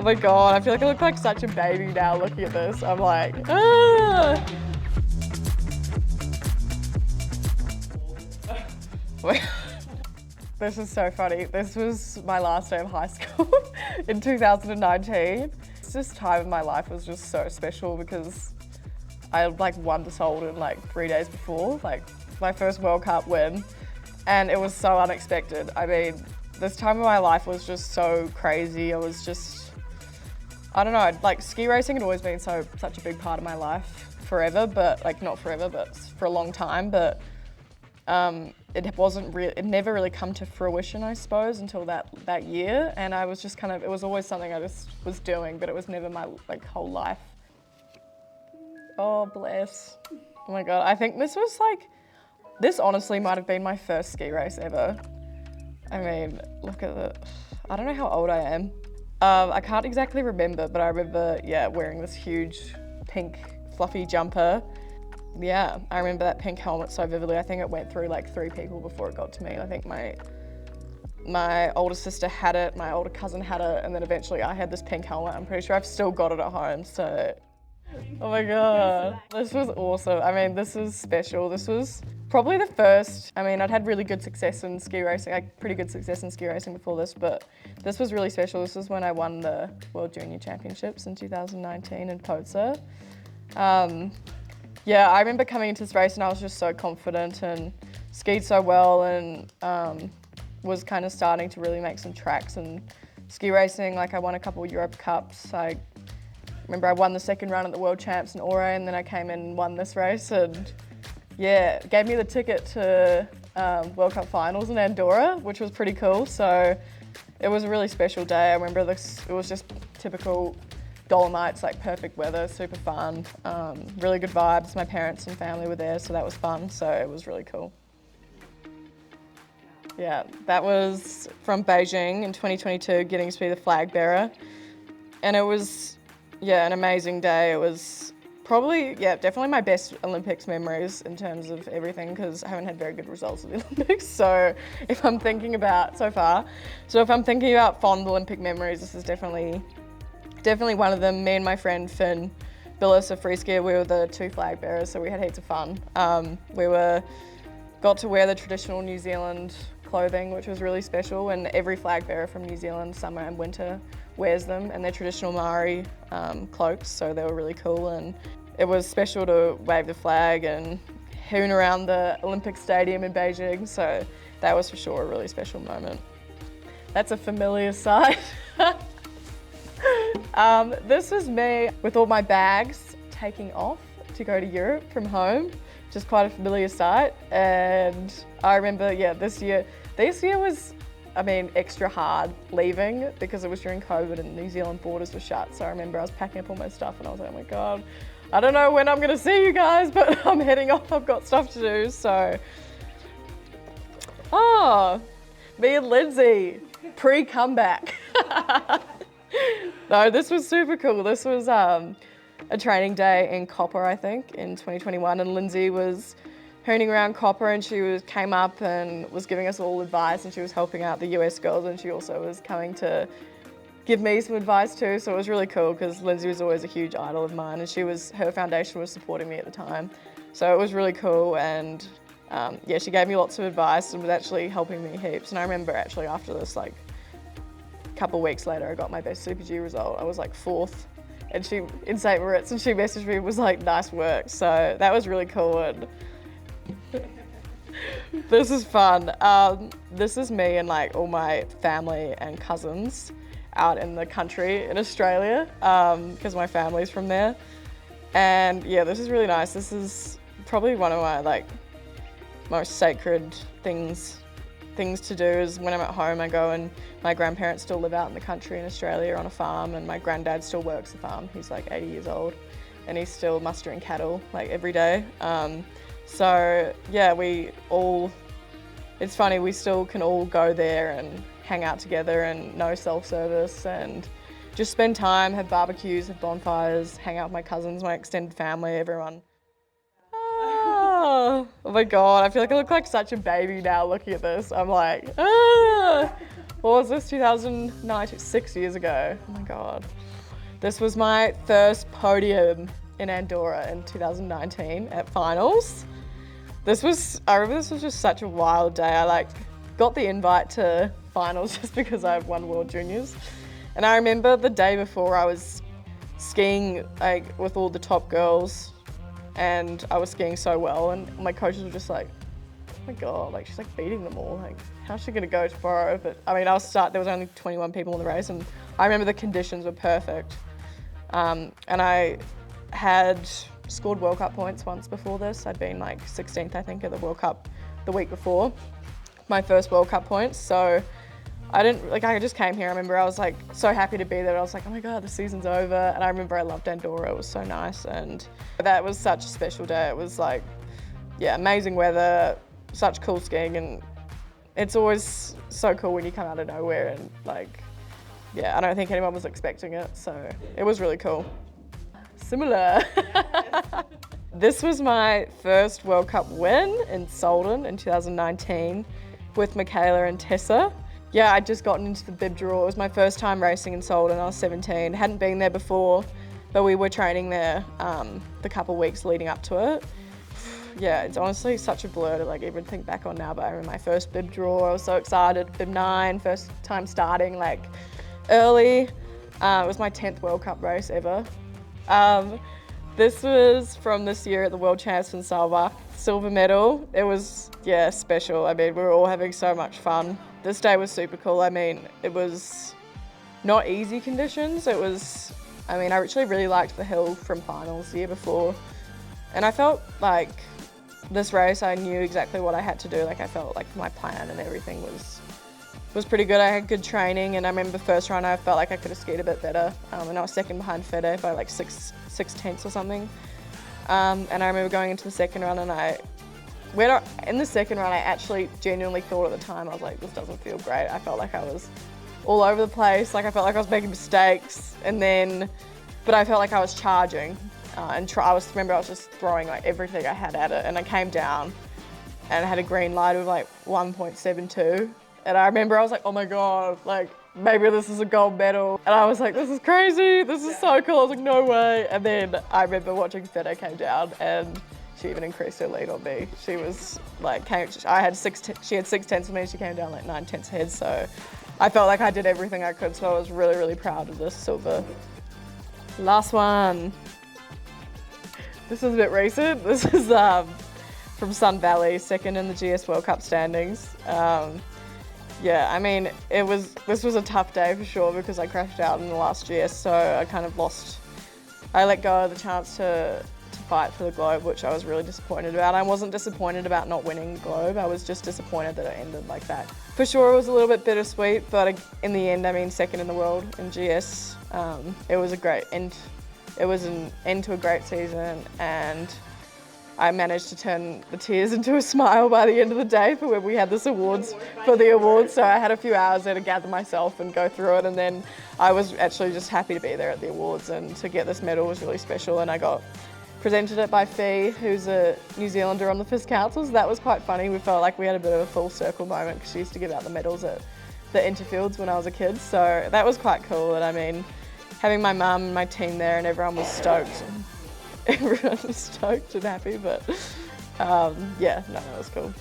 Oh my God, I feel like I look like such a baby now looking at this. I'm like, ah. This is so funny. This was my last day of high school in 2019. This time of my life was just so special because I like won the Solden like 3 days before, like my first World Cup win. And it was so unexpected. I mean, this time of my life was just so crazy. I was just, I don't know, like ski racing had always been such a big part of my life forever, but like not forever, but for a long time. But it never really come to fruition, I suppose, until that year. And I was just kind of, it was always something I just was doing, but it was never my like whole life. Oh, bless. Oh my God, I think this honestly might have been my first ski race ever. I mean, look at it. I don't know how old I am. I can't exactly remember, but I remember, yeah, wearing this huge pink fluffy jumper. Yeah, I remember that pink helmet so vividly. I think it went through like 3 people before it got to me. I think my older sister had it, my older cousin had it, and then eventually I had this pink helmet. I'm pretty sure I've still got it at home, so. Oh my God, this was awesome. I mean, this is special. This was probably the first, I mean, I'd had really good success in ski racing, like pretty good success in ski racing before this, but this was really special. This was when I won the World Junior Championships in 2019 in Poza. Yeah, I remember coming into this race and I was just so confident and skied so well and was kind of starting to really make some tracks in ski racing. Like I won a couple of Europe Cups. I remember I won the second run at the World Champs in Auray, and then I came in and won this race, and yeah, it gave me the ticket to World Cup finals in Andorra, which was pretty cool. So it was a really special day. I remember it was just typical Dolomites, like perfect weather, super fun, really good vibes. My parents and family were there, so that was fun. So it was really cool. Yeah, that was from Beijing in 2022, getting to be the flag bearer. And it was, yeah, an amazing day. It was probably, yeah, definitely my best Olympics memories in terms of everything, because I haven't had very good results at the Olympics. So if I'm thinking about, so far, so if I'm thinking about fond Olympic memories, this is definitely one of them. Me and my friend Finn Billis, a free skier, we were the 2 flag bearers, so we had heaps of fun. We got to wear the traditional New Zealand clothing, which was really special, and every flag bearer from New Zealand, summer and winter, wears them, and they're traditional Maori cloaks, so they were really cool, and it was special to wave the flag and hoon around the Olympic Stadium in Beijing, so that was for sure a really special moment. That's a familiar sight. This was me with all my bags taking off to go to Europe from home, just quite a familiar sight. And I remember, yeah, this year was, I mean, extra hard leaving because it was during COVID and New Zealand borders were shut. So I remember I was packing up all my stuff and I was like, oh my God, I don't know when I'm gonna see you guys, but I'm heading off, I've got stuff to do, so. Oh, me and Lindsay, pre-comeback. No, this was super cool. This was a training day in Copper, I think, in 2021, and Lindsay was hooning around Copper, and she came up and was giving us all advice, and she was helping out the US girls, and she also was coming to give me some advice too. So it was really cool because Lindsay was always a huge idol of mine, and her foundation was supporting me at the time. So it was really cool, and yeah, she gave me lots of advice and was actually helping me heaps. And I remember actually after this, like a couple of weeks later, I got my best Super G result. I was like 4th and in St. Moritz, and she messaged me and was like, nice work. So that was really cool. And this is fun. This is me and like all my family and cousins out in the country in Australia, because my family's from there. And yeah, this is really nice. This is probably one of my like most sacred things to do is when I'm at home, I go, and my grandparents still live out in the country in Australia on a farm, and my granddad still works the farm. He's like 80 years old and he's still mustering cattle like every day. So yeah, it's funny, we still can all go there and hang out together, and no self-service, and just spend time, have barbecues, have bonfires, hang out with my cousins, my extended family, everyone. Oh my God, I feel like I look like such a baby now looking at this. I'm like, What was this, 2019, 6 years ago. Oh my God. This was my first podium in Andorra in 2019 at finals. I remember this was just such a wild day. I got the invite to finals just because I had won World Juniors. And I remember the day before I was skiing with all the top girls, and I was skiing so well, and my coaches were just like, oh my God, she's beating them all. How's she gonna go tomorrow? But I mean, there was only 21 people in the race, and I remember the conditions were perfect. And I had scored World Cup points once before this. I'd been 16th, I think, at the World Cup the week before, my first World Cup points. So I just came here. I remember I was so happy to be there. I was like, oh my God, the season's over. And I remember I loved Andorra. It was so nice. And that was such a special day. It was amazing weather, such cool skiing. And it's always so cool when you come out of nowhere and I don't think anyone was expecting it. So it was really cool. Similar. This was my first World Cup win in Solden in 2019 with Michaela and Tessa. Yeah, I'd just gotten into the bib draw. It was my first time racing in Solden. I was 17. Hadn't been there before, but we were training there the couple weeks leading up to it. Yeah, it's honestly such a blur to even think back on now, but I remember my first bib draw. I was so excited. Bib 9, first time starting early. It was my 10th World Cup race ever. This was from this year at the World Champs in Saalbach, silver medal. It was, special. I mean, we were all having so much fun. This day was super cool. I mean, it was not easy conditions. I actually really liked the hill from finals the year before. And I felt this race, I knew exactly what I had to do. I felt my plan and everything was pretty good. I had good training, and I remember first run I felt I could have skied a bit better, and I was second behind Fede by 6/10 or something. And I remember going into the second run, and in the second run I actually genuinely thought at the time, I was like, this doesn't feel great. I felt like I was all over the place, I felt like I was making mistakes, but I felt like I was charging, I was just throwing everything I had at it, and I came down and I had a green light of 1.72. And I remember I was like, oh my God, maybe this is a gold medal. And I was like, this is crazy, this is so cool. I was like, no way. And then I remember watching Fede came down, and she even increased her lead on me. She was she had 6/10 of me, she came down 9/10 ahead. So I felt like I did everything I could. So I was really, really proud of this silver. Last one. This is a bit recent. This is from Sun Valley, second in the GS World Cup standings. Yeah, I mean, this was a tough day for sure because I crashed out in the last GS, so I let go of the chance to fight for the Globe, which I was really disappointed about. I wasn't disappointed about not winning the Globe, I was just disappointed that it ended like that. For sure it was a little bit bittersweet, but in the end, I mean, second in the world in GS, it was a great end. It was an end to a great season, and I managed to turn the tears into a smile by the end of the day for when we had this awards. So I had a few hours there to gather myself and go through it, and then I was actually just happy to be there at the awards, and to get this medal was really special. And I got presented it by Fee, who's a New Zealander on the FIS Council, so that was quite funny. We felt like we had a bit of a full circle moment because she used to give out the medals at the Interfields when I was a kid, so that was quite cool. And I mean, having my mum and my team there, and everyone was stoked. Everyone was stoked and happy, but yeah, no, that was cool.